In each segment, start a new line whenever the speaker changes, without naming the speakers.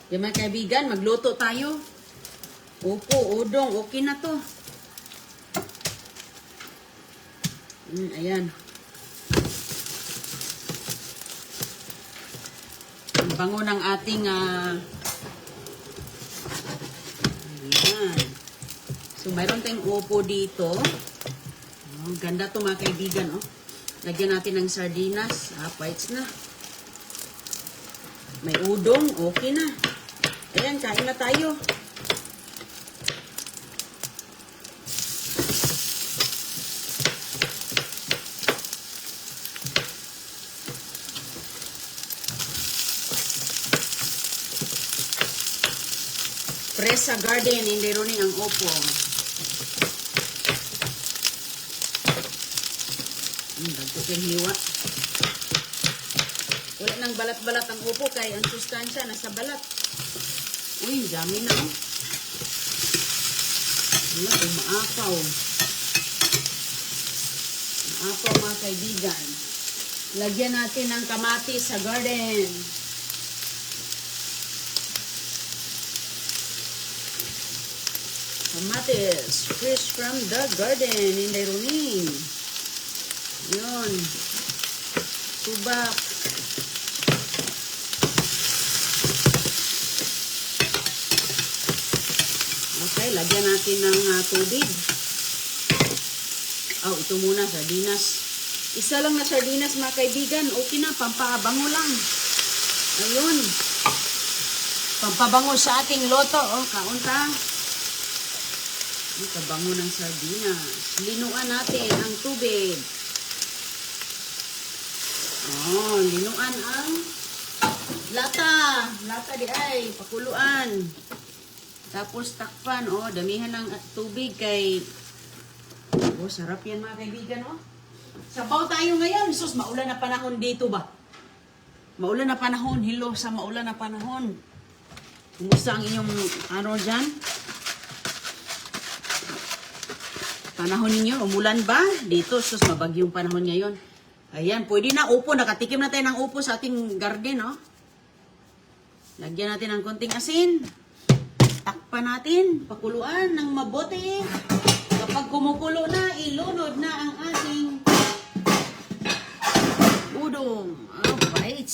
Yung mga kaibigan, magluto tayo. Opo, udong, okay na to. Ayan. Ang bango ng ating ayan. So, mayroon tayong upo dito. Oh, ganda to mga kaibigan, oh. Lagyan natin ng sardinas. Bites na. May udong, okay na. Ayan, kain na tayo. Fresh sa garden, hindi rin ang upo. Dagko kay hiwa. Wala nang balat-balat ang upo kay ang sustansya nasa balat. Uy, dami na oh. Wala, umaapaw. Umaapaw mga kaibigan. Lagyan natin ng kamatis sa garden. Kamatis, fresh from the garden in Daironing. Yun. Subak. Okay, lagyan natin ng tubig. Oh, ito muna, sardinas. Isa lang na sardinas mga kaibigan. Okay na, pampabango lang. Ayun. Pampabango sa ating loto. Oh, kaon ka. Kabango ng sardinas. Linuan natin ang tubig. Oh, linuan ang lata. Lata di ay, pakuluan. Tapos takpan, oh, damihan ng tubig kay... Oh, sarap yan mga kaibigan, oh. Sabaw tayo ngayon. Sus, maulan na panahon dito ba? Maulan na panahon. Hello, sa maulan na panahon. Kumusta ang inyong ano dyan? Panahon ninyo, umulan ba? Dito, sus, mabagyong panahon ngayon. Ayan, pwede na upo. Nakatikim na tayo ng upo sa ating garden, oh. Lagyan natin ng konting asin. Takpan natin. Pakuluan ng mabuti. Kapag kumukulo na, ilunod na ang ating udong. Oh, bites.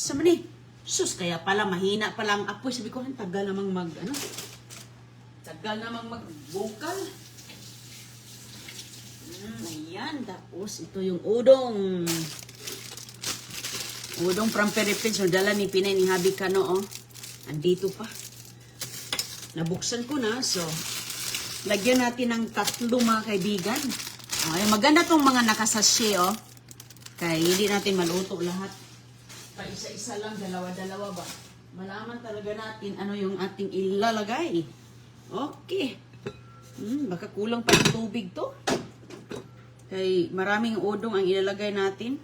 Sama ni. Sus, kaya pala mahina pala ang apoy. Sabi ko, tagal namang tagal namang mag-vocal. Ayan, tapos ito yung udong. Udong from Philippines. So, dala ni Pinay ni Habi Kano, oh. Andito pa. Nabuksan ko na. So, lagyan natin ng 3 mga kaibigan. Ay, maganda tong mga nakasashe, oh. Kaya hindi natin maluto lahat. Pa isa-isa lang, dalawa-dalawa ba? Malaman talaga natin ano yung ating ilalagay. Okay. Baka kulang pa ng tubig to. Kay maraming udong ang ilalagay natin.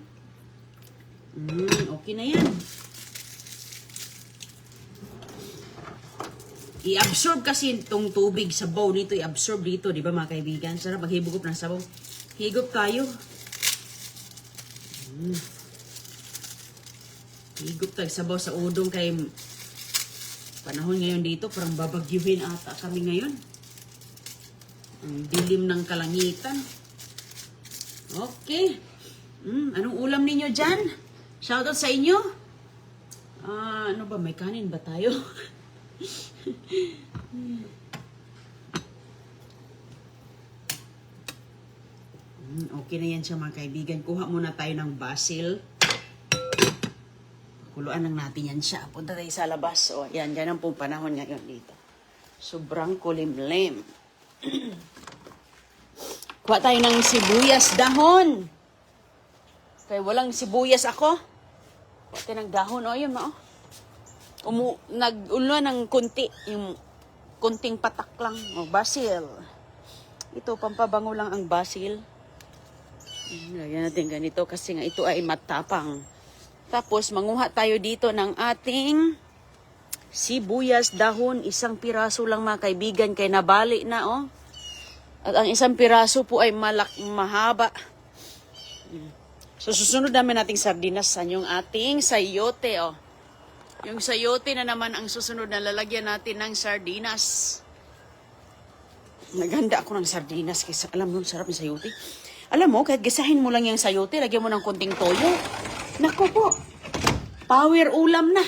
Okay na yan. I-absorb kasi itong tubig sa bowl nito. I-absorb dito, di ba mga kaibigan? Sarap maghibugop ng sabaw. Higop tayo. Higop tayo sabaw sa udong kay panahon ngayon dito. Parang babagyuhin ata kami ngayon. Ang dilim ng kalangitan. Okay. Anong ulam ninyo dyan? Shoutout sa inyo. Ano ba? May kanin ba tayo? Okay na yan siya mga kaibigan. Kuha muna tayo ng basil. Kuluan lang natin yan siya. Punta tayo sa labas. O, yan. Yan ang pong panahon ngayon dito. Sobrang kulimlim. Kuha tayo ng sibuyas dahon. Kaya walang sibuyas ako. Kuha tayo ng dahon. O, yun ma. Nag-ulo ng kunti. Yung kunting patak lang. O, basil. Ito, pampabango lang ang basil. Lagyan natin ganito kasi nga ito ay matapang. Tapos, manguha tayo dito ng ating sibuyas dahon. 1 piraso lang mga kaibigan. Kaya nabali na, oh. At ang 1 piraso po ay mahaba. So, susunod namin nating sardinas sa yung ating sayote, oh. Yung sayote na naman ang susunod na lalagyan natin ng sardinas. Naghanda ako ng sardinas kasi alam mo, sarap ng sayote. Alam mo, kahit gisahin mo lang yung sayote, lagyan mo ng konting toyo. Naku po, power ulam na.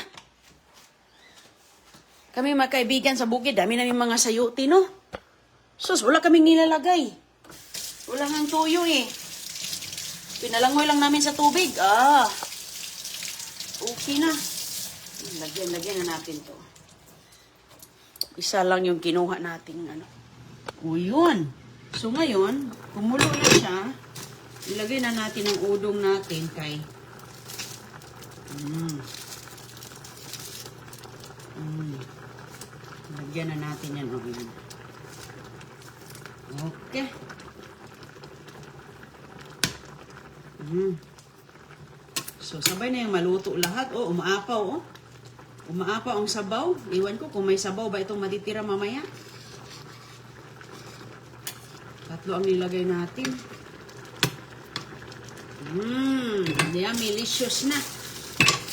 Kami mga kaibigan sa bukid, dami namin mga sayote, no? Sus, wala kaming nilalagay. Wala nga toyo eh. Pinalangoy lang namin sa tubig. Okay na. Lagyan na natin to. Isa lang yung kinuha nating ano. O yun. So ngayon, kumulo na siya. Ilagay na natin ang udong natin kay lagyan na natin yan. Okay. So, sabay na yung maluto lahat. Umaapaw. Umaapaw ang sabaw. Iwan ko kung may sabaw ba itong matitira mamaya. Tatlo ang nilagay natin. Yummy, delicious na.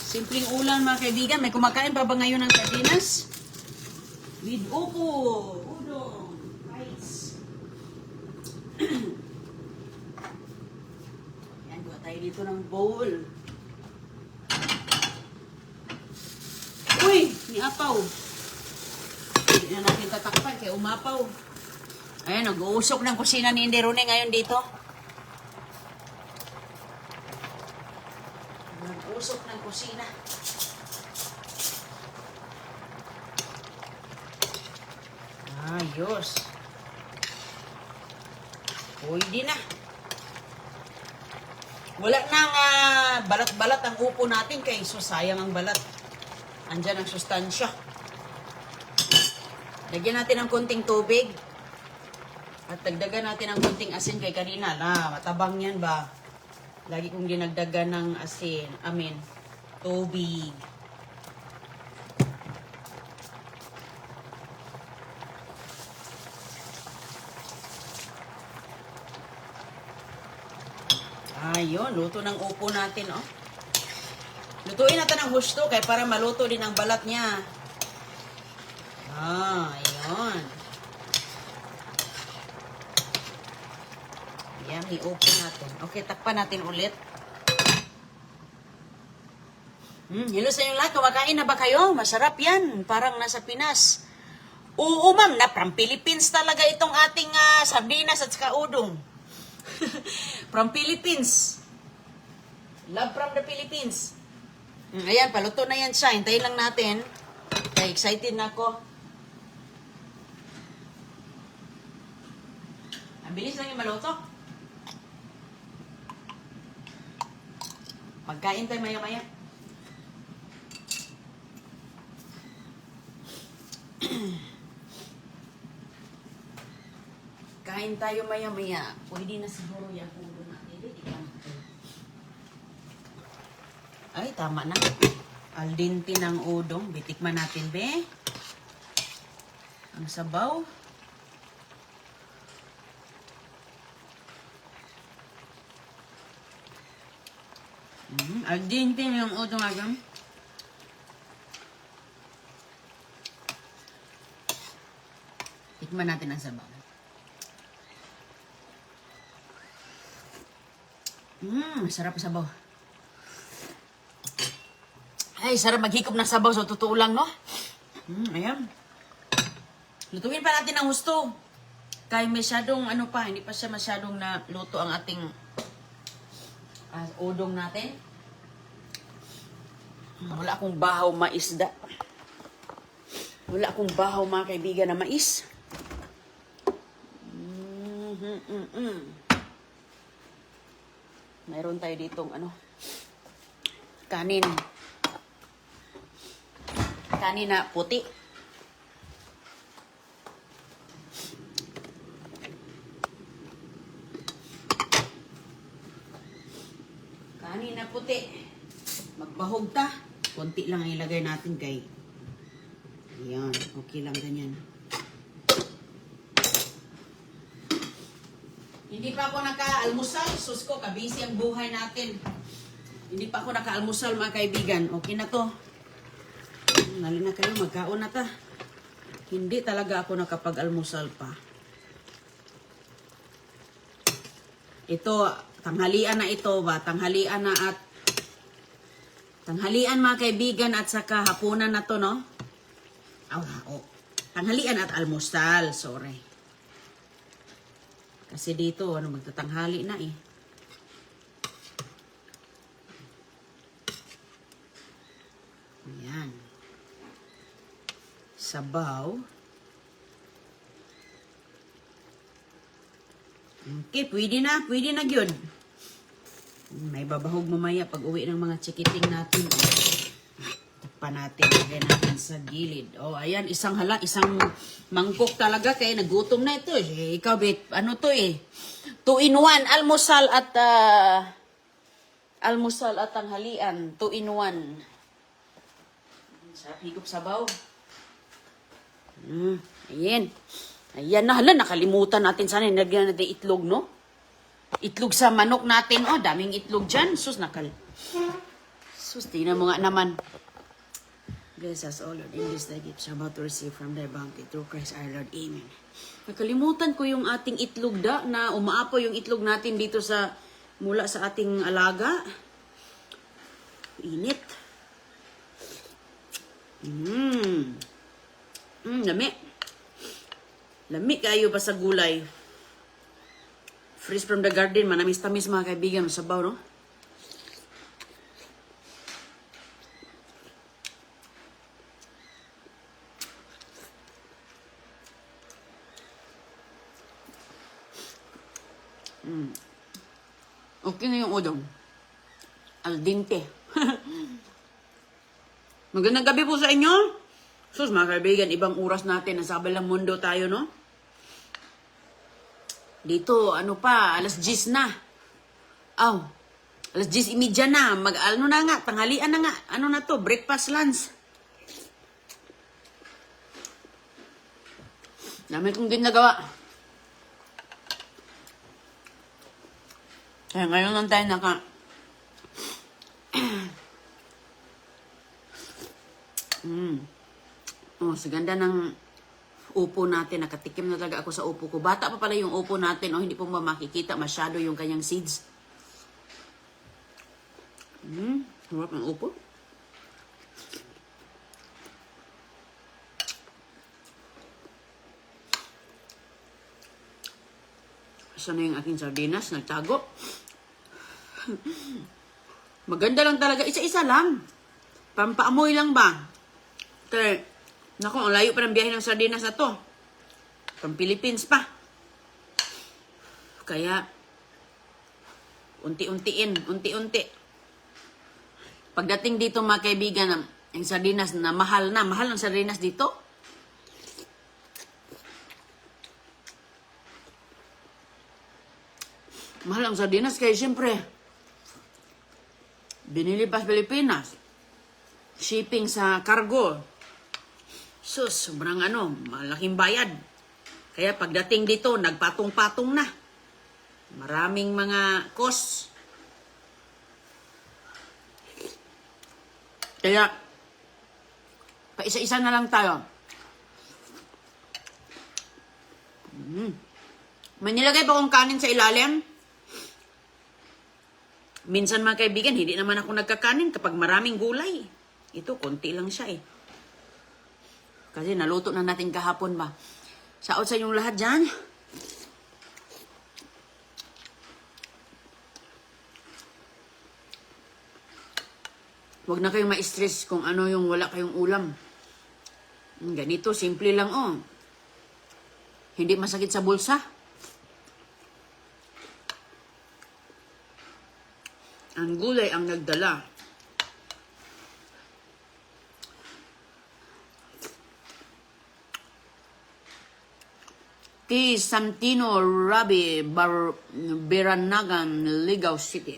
Simpleng ulam mga kaibigan. May kumakain pa ba ngayon ng sardinas? With upo, udong, rice. Yan, gawa tayo dito ng bowl. Uy, niapaw. Hindi na natin tatakpan kaya umapaw. Ayan, nag-uusok ng kusina ni Inday Rone ngayon dito. Nag-uusok ng kusina. Ayos. Pwede na. Wala nang balat-balat ang upo natin kay sayang ang balat. Andyan ang sustansya. Lagyan natin ng konting tubig. At dagdagan natin ng konting asin kay kanina. Matabang yan ba? Lagi kong dinagdagan ng asin. Tubig. Ayun, luto ng upo natin, oh. Lutuin natin ang husto kaya para maluto din ang balat niya. Ayun. Yan, i-open natin. Okay, takpan natin ulit. Hello sa inyo lahat. Kumakain na ba kayo? Masarap yan. Parang nasa Pinas. Oo, ma'am. From Philippines talaga itong ating sardinas at saka udong. From Philippines. Love from the Philippines. Ayan, paluto na yan siya. Hintayin lang natin. Kaya excited na ako. Ang bilis lang yung maluto. Magkain tayo maya-maya. Kain tayo maya-maya. Pwede na siguro yung ulo natin. Ay, tama na. Al dente ng udong. Bitikman natin, be. Ang sabaw. Al dente ng udong agam. Tikman natin ang sabaw. Sarap sabaw. Ay, sarap maghikop ng sabaw. So, totoo lang, no? Ayan. Lutuin pa natin ang husto. Kaya masyadong, hindi pa siya masyadong na luto ang ating udong natin. Wala akong bahaw maisda. Wala akong bahaw mga kaibigan na mais. Mayroon tayo ditong kanin. Kanin na puti. Kanin na puti. Magbahog ta. Konti lang ang ilagay natin kay. Ayan. Okay lang ganyan. Hindi pa ako naka-almusal. Sus ko, kabisi ang buhay natin. Hindi pa ako naka-almusal mga kaibigan. Okay na to. Nali na kayo, magkaon na ta. Hindi talaga ako nakapag-almusal pa. Ito, tanghalian na ito ba? Tanghalian na at tanghalian mga kaibigan at saka hapunan na to, no? Tanghalian at almusal, sorry. Kasi dito, magtatanghali na eh. Ayan. Sabaw. Okay, pwede na yun. May babahog mamaya pag uwi ng mga chikiting natin. Takpan natin, lagay natin sa gilid. Ayan, isang mangkok talaga kaya nagutom na ito. Ikaw, bet, ano to eh? 2 in 1, almusal at tanghalian. 2 in 1. Sarap higop sabaw. Ayan. Ayan na, nakalimutan natin sana. Nagyan natin itlog, no? Itlog sa manok natin. Daming itlog dyan. Sus, tingnan mo nga naman. Bless us all, Lord, in this thy gifts are about to receive from thy bounty through Christ our Lord. Amen. Nakalimutan ko yung ating itlog na umaapo yung itlog natin dito mula sa ating alaga. Init. Lami. Lami kayo pa sa gulay. Fresh from the garden, manamis-tamis mga kaibigan, sabaw, no? Okay na yung udong. Al dente. Magandang gabi po sa inyo. Sus, mga kaibigan, ibang oras natin. Nasa kabilang mundo tayo, no? Dito, alas 10 na. Alas 10:30 na. Ano na nga, tanghalian na nga. Ano na to? Breakfast, lunch. Dami kong ginagawa. Kaya ngayon lang tayo sa ganda ng upo natin. Nakatikim na talaga ako sa upo ko. Bata pa pala yung upo natin. Hindi po makikita masyado yung kanyang seeds. Harap ng upo. Saan na yung aking sardinas? Nagtago. Maganda lang talaga. Isa-isa lang. Pampaamoy lang ba? Kaya, naku, ang layo pa ng biyahe ng sardinas na to. Pang Philippines pa. Kaya, unti-unti. Pagdating dito mga kaibigan, ang sardinas na mahal ang sardinas dito. Mahal ang sardinas kaya siyempre, binili pa sa Pilipinas. Shipping sa cargo. Sus, sobrang malaking bayad. Kaya pagdating dito, nagpatong-patong na. Maraming mga cost. Kaya, paisa-isa na lang tayo. May nilagay pa akong kanin sa ilalim. Minsan mga kaibigan, hindi naman ako nagkakanin kapag maraming gulay. Ito, konti lang siya eh. Kasi naluto na natin kahapon ba. Saot sa inyong lahat dyan. Huwag na kayong ma-stress kung ano yung wala kayong ulam. Ganito, simple lang Hindi masakit sa bulsa. Ang gulay ang nagdala. Kay Santino Rabi Beranagan, Ligao City.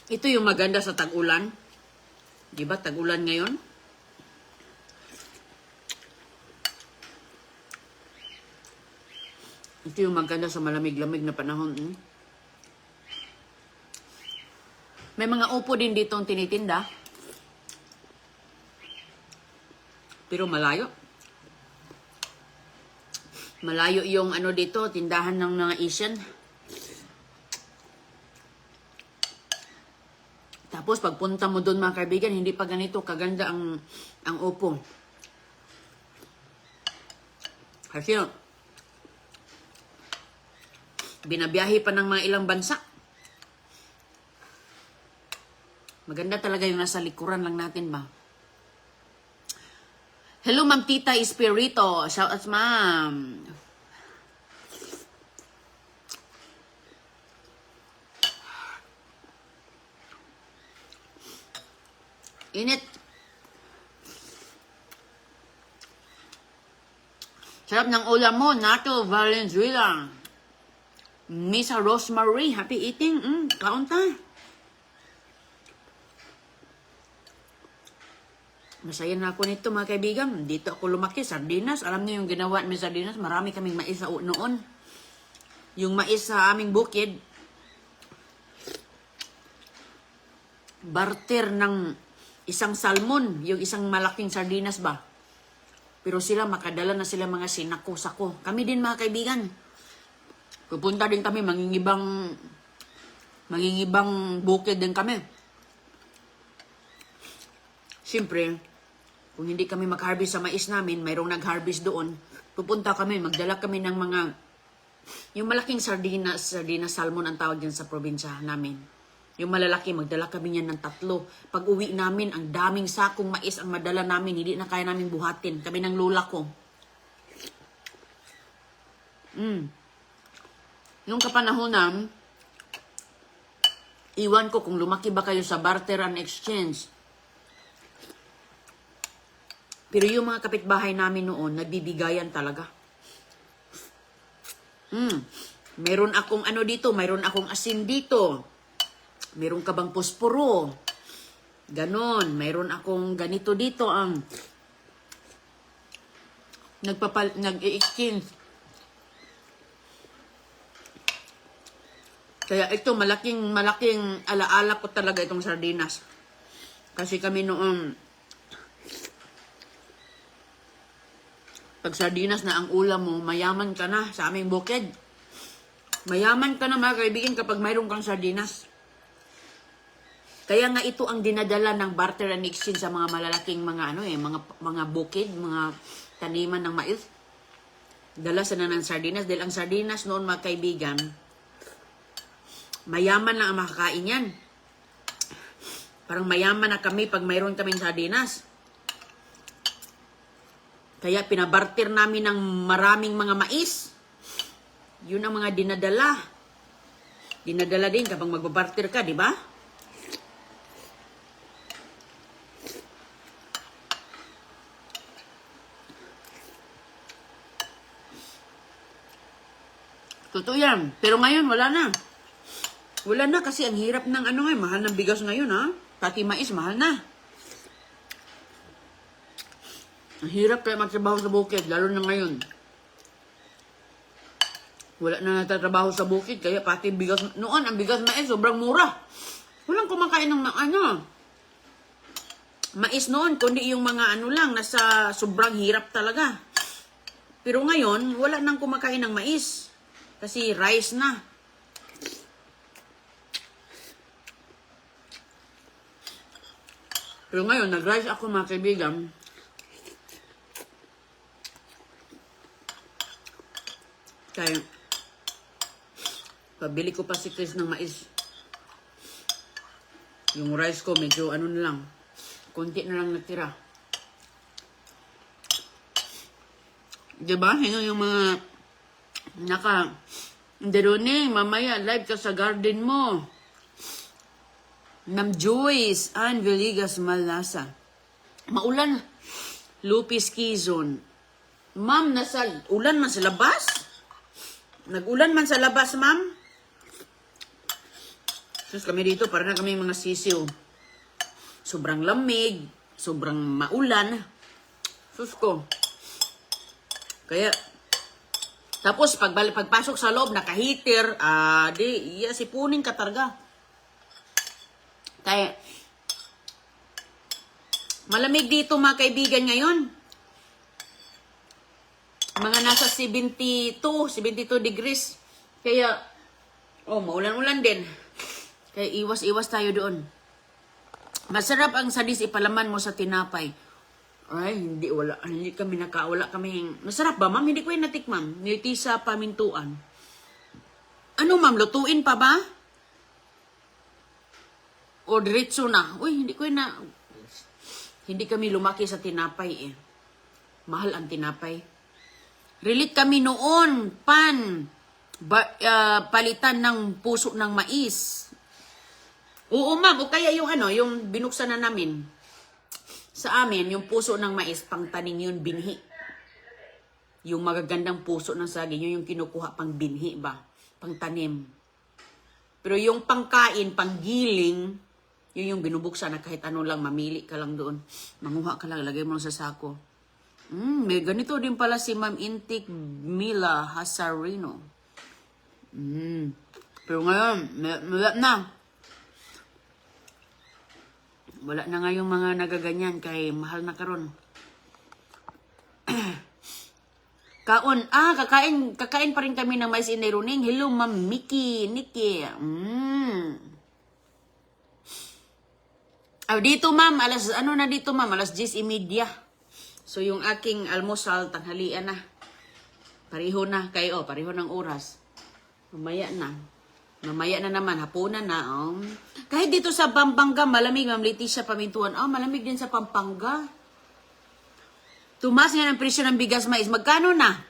Ito yung maganda sa tag-ulan. Diba tag-ulan ngayon? Ito yung maganda sa malamig-lamig na panahon. May mga upo din dito ang tinitinda. Pero malayo. Malayo yung ano dito, tindahan ng mga Asian. Tapos pagpunta mo doon mga kaibigan, hindi pa ganito kaganda ang upo. Kasi binabiyahe pa ng mga ilang bansa. Maganda talaga yung nasa likuran lang natin ba. Hello, Ma'am Tita Espirito. Shout out, Ma'am. Init. Sarap ng ulam mo, Nato Valenzuela. Miss Rosemary, happy eating. Kaunta. Masaya na ako nito mga kaibigan. Dito ako lumaki, sardinas. Alam niyo yung ginawa namin sardinas, marami kaming mais sa noon. Yung mais sa aming bukid, barter ng isang salmon, yung isang malaking sardinas ba. Pero sila, makadala na sila mga sinako-sako. Kami din mga kaibigan. Pupunta din kami, mangingibang bukid din kami. Siyempre, kung hindi kami mag-harvest sa mais namin, mayroong nag-harvest doon, pupunta kami, magdala kami ng mga, yung malaking sardinas salmon ang tawag dyan sa probinsya namin. Yung malalaki, magdala kami niyan ng 3. Pag uwi namin, ang daming sakong mais ang madala namin, hindi na kaya namin buhatin. Kami ng lula ko. Nung kapanahonan, iwan ko kung lumaki ba kayo sa barter and exchange. Pero yung mga kapitbahay namin noon, nagbibigayan talaga. Meron akong ano dito, meron akong asin dito. Meron ka bang posporo? Ganon. Meron akong ganito dito ang nag-i-exchange. Kaya ito, malaking alaala ko talaga itong sardinas. Kasi kami noong pag sardinas na ang ulam mo, mayaman ka na sa aming bukid. Mayaman ka na mga kaibigan kapag mayroon kang sardinas. Kaya nga ito ang dinadala ng barter and exchange sa mga malalaking mga bukid, mga taniman ng mais. Dala sana ng sardinas dahil ang sardinas noon mga kaibigan, mayaman lang ang makakain yan. Parang mayaman na kami pag mayroon kaming sardinas. Kaya pinabarter namin ng maraming mga mais. Yun ang mga dinadala. Dinadala din kapag magbabarter ka, di ba? Totoo yan. Pero ngayon, wala na. Wala na kasi ang hirap ng mahal ng bigas ngayon, ha? Pati mais, mahal na. Ang hirap kaya magtrabaho sa bukid, lalo na ngayon. Wala na natatrabaho sa bukid, kaya pati bigas, noon ang bigas mais, sobrang mura. Walang kumakain ng mais noon, kundi yung mga lang, nasa sobrang hirap talaga. Pero ngayon, wala nang kumakain ng mais. Kasi rice na. Pero ngayon, nag-rice ako mga kaibigan. Kaya, pabili ko pa si Chris ng mais. Yung rice ko, medyo na lang. Kunti na lang natira. Diba? Yun yung mga Deroning, mamaya live ka sa garden mo. Ma'am Joyce, Ann Villegas, Malasa. Maulan. Lupis, Quezon. Ma'am, nasa ulan man sa labas? Nag-ulan man sa labas, ma'am? Sus, kami dito, para na kami mga sisiw. Sobrang lamig, sobrang maulan. Sus ko. Kaya, tapos pagpasok sa loob, naka-heater, sipunin ka targa. Kaya, malamig dito mga kaibigan ngayon. Mga nasa 72 degrees. Kaya, maulan-ulan din. Kaya iwas-iwas tayo doon. Masarap ang sadis ipalaman mo sa tinapay. Ay, hindi kami wala kami. Masarap ba, ma'am? Hindi ko yung natikmam. Nitisa pamintuan. Ano, ma'am? Lutuin pa ba? O diretso na? Uy, hindi kami lumaki sa tinapay eh. Mahal ang tinapay. Relate kami noon, palitan ng puso ng mais. Oo, ma'am. O kaya yung binuksan na namin. Sa amin, yung puso ng mais, pang tanim yun, binhi. Yung magagandang puso ng saging, yun yung kinukuha pang binhi ba? Pang tanim. Pero yung pangkain, pang giling, yun yung binubuksan na kahit ano lang, mamili ka lang doon. Manguha ka lang, lagay mo lang sa sako. May ganito din pala si Ma'am Intik Mila Hasarino. Pero ngayon, wala na. Wala na nga yung mga nagaganyan kay mahal na karon. Kakain pa rin kami ng mais inay runing. Hello, Ma'am Nikki. Dito, ma'am, alas 10:30. So, yung aking almusal, tanghalian na. Pareho na kayo, pareho ng oras. Mamaya na naman, hapunan na. Kahit dito sa Pampanga, malamig, Ma'am Leticia Pamintuan. Malamig din sa Pampanga. Tumas nga ng presyo ng bigas mais. Magkano na?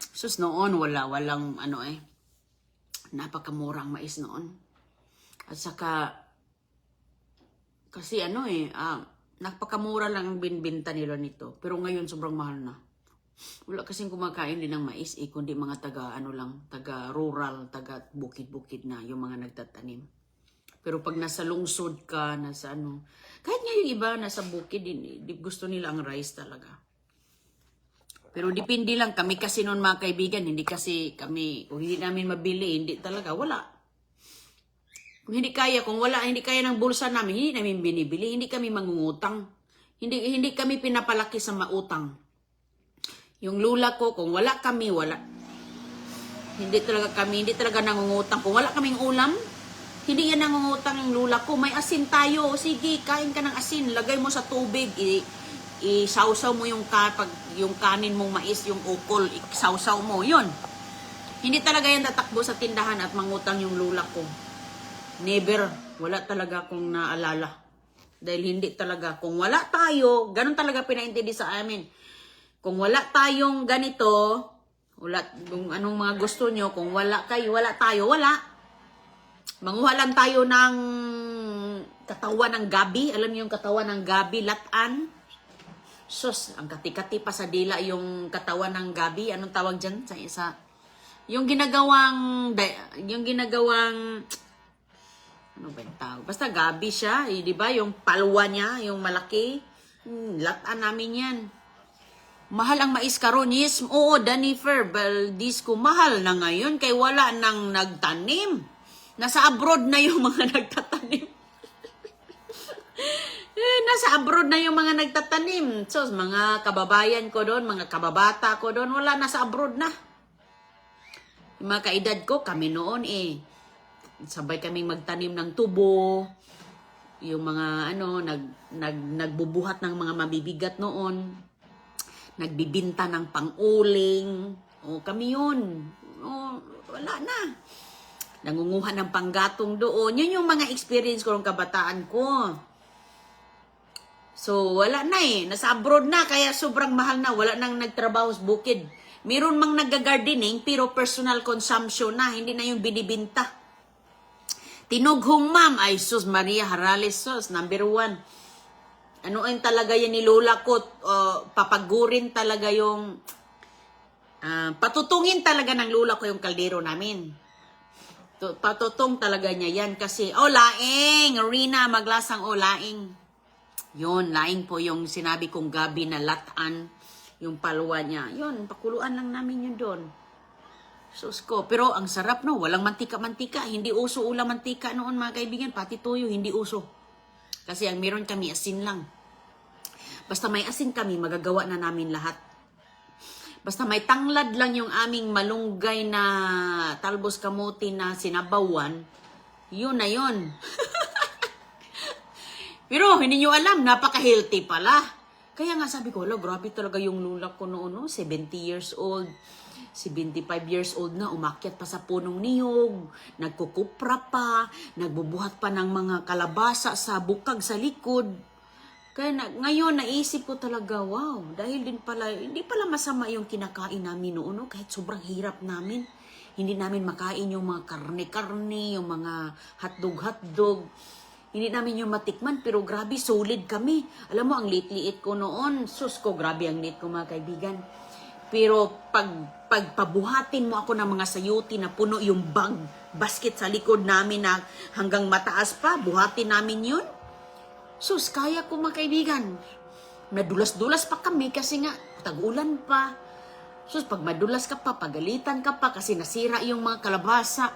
Sus, noon, walang napakamurang mais noon. At saka, kasi napakamura lang ang binbenta nila nito. Pero ngayon, sobrang mahal na. Wala kasing kumakain din ng mais, kundi mga taga-rural, taga-bukid-bukid na, yung mga nagtatanim. Pero pag nasa lungsod ka, kahit nga yung iba, nasa bukid, gusto nila ang rice talaga. Pero depende lang, kami kasi noon mga kaibigan, kung hindi namin mabili, hindi talaga, wala. Kung hindi kaya ng bulsa namin, hindi namin binibili, hindi kami mangungutang. Hindi kami pinapalaki sa mautang. Yung lula ko, kung wala kami, wala. Hindi talaga nangungutang. Kung wala kaming ulam, hindi yan nangungutang yung lula ko. May asin tayo. Sige, kain ka ng asin. Lagay mo sa tubig. Isawsaw mo yung kanin mong mais, yung ukol. Isawsaw mo. Yun. Hindi talaga yan tatakbo sa tindahan at mangutang yung lula ko. Never. Wala talaga akong naalala. Dahil hindi talaga. Kung wala tayo, ganun talaga pinaintindi sa amin. Kung wala tayong ganito, kung anong mga gusto nyo, kung wala kayo, wala tayo, wala. Manguha lang tayo ng katawan ng gabi. Alam niyo yung katawan ng gabi, latan. Sus, ang kati-kati pa sa dila yung katawan ng gabi. Anong tawag dyan sa isa? Yung ginagawang, ano ba yung tawag? Basta gabi siya, di ba? Yung palwa niya, yung malaki. Latan namin yan. Mahal ang mais karon. Yes, oo, Danifer, Baldisco, mahal na ngayon kay wala nang nagtanim. Nasa abroad na yung mga nagtatanim. Nasa abroad na yung mga nagtatanim. So, mga kababayan ko doon, mga kababata ko doon, wala, nasa abroad na. Yung mga kaedad ko, kami noon sabay kaming magtanim ng tubo. Yung mga, nagbubuhat ng mga mabibigat noon. Nagbibinta ng pang-uling. Kami yun. Wala na. Nangunguha ng panggatong doon. Yun yung mga experience ko ng kabataan ko. So, wala na Nasa abroad na, kaya sobrang mahal na. Wala nang nagtrabaho sa bukid. Meron mang nag-gardening, pero personal consumption na. Hindi na yung binibinta. Tinughong ma'am. Ay, sus, Maria Harales, sus, number 1. Ano yung talaga yan ni Lola ko, papagurin talaga yung, patutungin talaga ng Lola ko yung kaldero namin. Patutong talaga niya yan kasi, laing, Rina, maglasang laing. Yun, laing po yung sinabi kong gabi na latan, yung palwa niya. Yun, pakuluan lang namin yun doon. Sus ko. Pero ang sarap no, walang mantika-mantika. Hindi uso ulam mantika noon mga kaibigan. Pati tuyo, hindi uso. Kasi ang meron kami, asin lang. Basta may asin kami, magagawa na namin lahat. Basta may tanglad lang yung aming malunggay na talbos kamuti na sinabawan, yun na yun. Pero hindi nyo alam, napaka-healthy pala. Kaya nga sabi ko, grabe talaga yung lula ko noon, no? 70 years old, 75 years old na, umakyat pa sa punong niyog, nagkukupra pa, nagbubuhat pa ng mga kalabasa sa bukag sa likod. Kaya ngayon naisip ko talaga, wow, dahil din pala, hindi pala masama yung kinakain namin noon, no? Kahit sobrang hirap namin. Hindi namin makain yung mga karne-karne, yung mga hotdog-hotdog. Hindi namin yung matikman, pero grabe, solid kami. Alam mo, ang liit-liit ko noon, sus ko, grabe ang liit ko mga kaibigan. Pero pagpabuhatin mo ako ng mga sayuti na puno yung basket sa likod namin na hanggang mataas pa, buhatin namin yun. Sus, kaya ko mga kaibigan. Nadulas-dulas pa kami kasi nga tag-ulan pa. Sus, pag madulas ka pa, pagalitan ka pa kasi nasira yung mga kalabasa.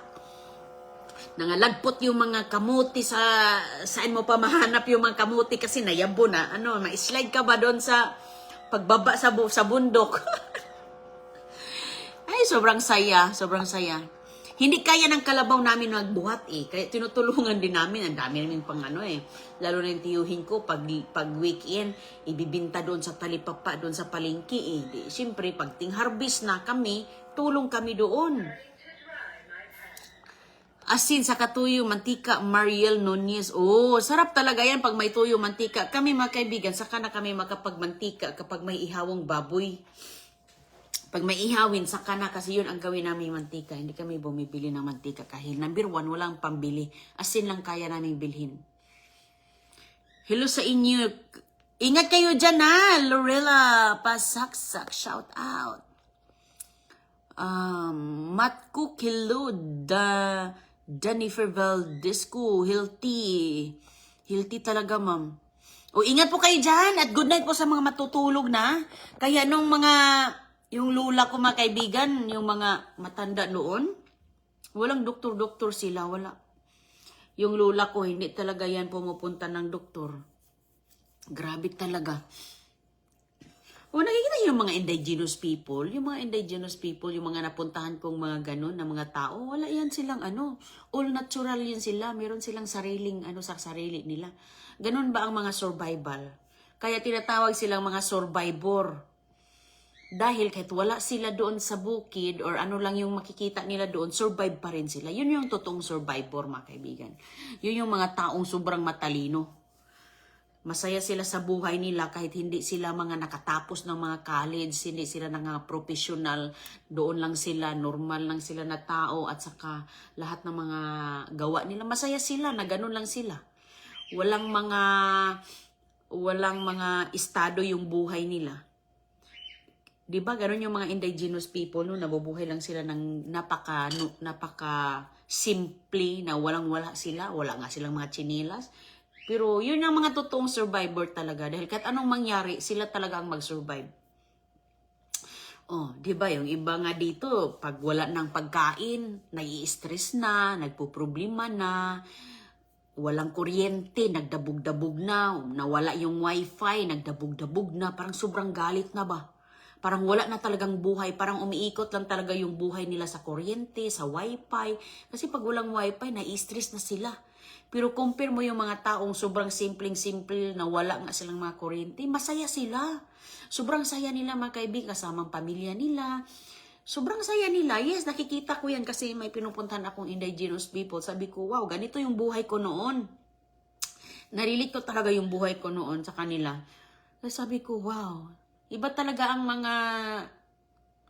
Nangalagpot yung mga kamuti saan mo pa mahanap yung mga kamuti kasi nayabo na. Ma-slide ka ba doon sa pagbaba sa bundok? Ay, sobrang saya, sobrang saya. Hindi kaya ng kalabaw namin magbuhat eh. Kaya tinutulungan din namin. Ang dami namin pang Lalo na yung tiyuhin ko, pag weekend, ibibinta doon sa talipapa, doon sa palengke eh. Siyempre, pag ting-harvest na kami, tulong kami doon. Asin sa katuyo, mantika, Mariel Nunez. Oh, sarap talaga yan pag may tuyo, mantika. Kami mga kaibigan, saka na kami makapagmantika kapag may ihawang baboy. Pag may ihawin, saka na kasi yun ang gawin namin mantika. Hindi kami bumibili ng mantika kahit number 1, walang pambili. Asin lang kaya namin bilhin. Hello sa inyo. Ingat kayo dyan ha. Lorella Pasaksak. Shout out. Matko Kilo. Jennifer Valdesco. Healthy. Healthy talaga ma'am. O ingat po kayo dyan. At good night po sa mga matutulog na. Kaya nung yung lula ko mga kaibigan, yung mga matanda noon, walang doktor-doktor sila, wala. Yung lula ko, hindi talaga yan pumupunta ng doktor. Grabe talaga. O nakikita yung mga indigenous people, yung mga napuntahan kong mga ganun na mga tao, wala yan silang all natural yun sila, meron silang sariling sa sarili nila. Ganun ba ang mga survival? Kaya tinatawag silang mga survivor. Dahil kahit wala sila doon sa bukid or lang yung makikita nila doon, survive pa rin sila. Yun yung totoong survivor, mga kaibigan. Yun yung mga taong sobrang matalino. Masaya sila sa buhay nila kahit hindi sila mga nakatapos ng mga college, hindi sila mga professional. Doon lang sila, normal lang sila na tao at saka lahat ng mga gawa nila. Masaya sila na ganun lang sila. Walang mga estado yung buhay nila. Diba, gano'n yung mga indigenous people, no? Nabubuhay lang sila ng napaka simple na walang-wala sila. Wala nga silang mga chinilas. Pero yun ang mga totoong survivor talaga. Dahil kahit anong mangyari, sila talaga ang mag-survive. Oh, diba, yung iba nga dito, pag wala ng pagkain, nai-stress na, nagpo-problema na, walang kuryente, nagdabog-dabog na, nawala yung wifi, nagdabog-dabog na, parang sobrang galit na ba? Parang wala na talagang buhay. Parang umiikot lang talaga yung buhay nila sa kuryente, sa wifi. Kasi pag walang wifi, nai-stress na sila. Pero compare mo yung mga taong sobrang simpleng-simple na wala nga silang mga kuryente, masaya sila. Sobrang saya nila mga kaibigan, kasamang pamilya nila. Sobrang saya nila. Yes, nakikita ko yan kasi may pinupuntahan akong indigenous people. Sabi ko, wow, ganito yung buhay ko noon. Narilit ko talaga yung buhay ko noon sa kanila. Kasi sabi ko, wow, iba talaga ang mga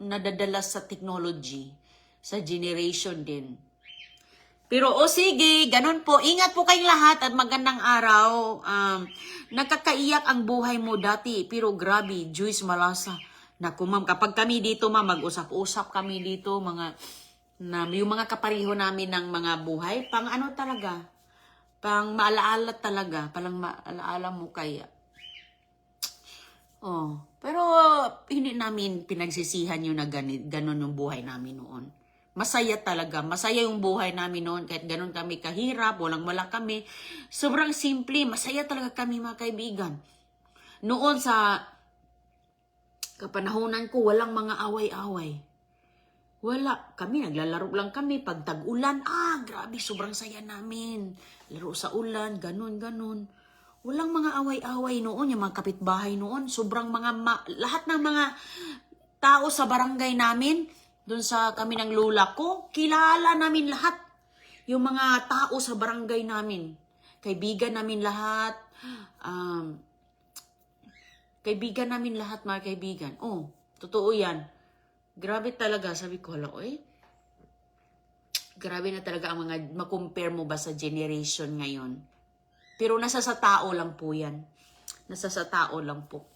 nadadala sa technology, sa generation din. Pero sige, ganun po. Ingat po kayong lahat at magandang araw. Nakakaiyak ang buhay mo dati, pero grabe, Joyce Malasa. Naku ma'am, kapag kami dito ma'am, mag-usap-usap kami dito, yung mga kapariho namin ng mga buhay, pang talaga, pang maalaala talaga, palang maalaala mo kaya. Oh, pero hindi namin pinagsisihan yung na ganun yung buhay namin noon. Masaya talaga. Masaya yung buhay namin noon. Kahit ganun kami kahirap, walang-wala kami. Sobrang simple. Masaya talaga kami mga kaibigan. Noon sa kapanahonan ko, walang mga away-away. Wala. Kami, naglalaro lang kami. Pag tag-ulan, grabe, sobrang saya namin. Laro sa ulan, ganun. Walang mga away-away noon. Yung mga kapitbahay noon, sobrang lahat ng mga tao sa barangay namin, doon sa kami ng lola ko, kilala namin lahat. Yung mga tao sa barangay namin. Kaibigan namin lahat. Kaibigan namin lahat, mga kaibigan. Oh, totoo yan. Grabe talaga, sabi ko, grabe na talaga ang mga, makompare mo ba sa generation ngayon? Pero nasa sa tao lang po yan. Nasa sa tao lang po.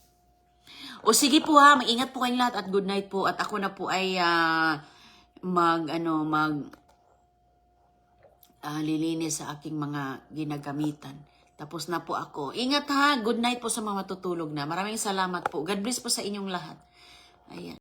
O sige po ha, mag-ingat po kayong lahat at good night po. At ako na po ay lilinis sa aking mga ginagamitan. Tapos na po ako. Ingat ha, good night po sa mga matutulog na. Maraming salamat po. God bless po sa inyong lahat. Ayan.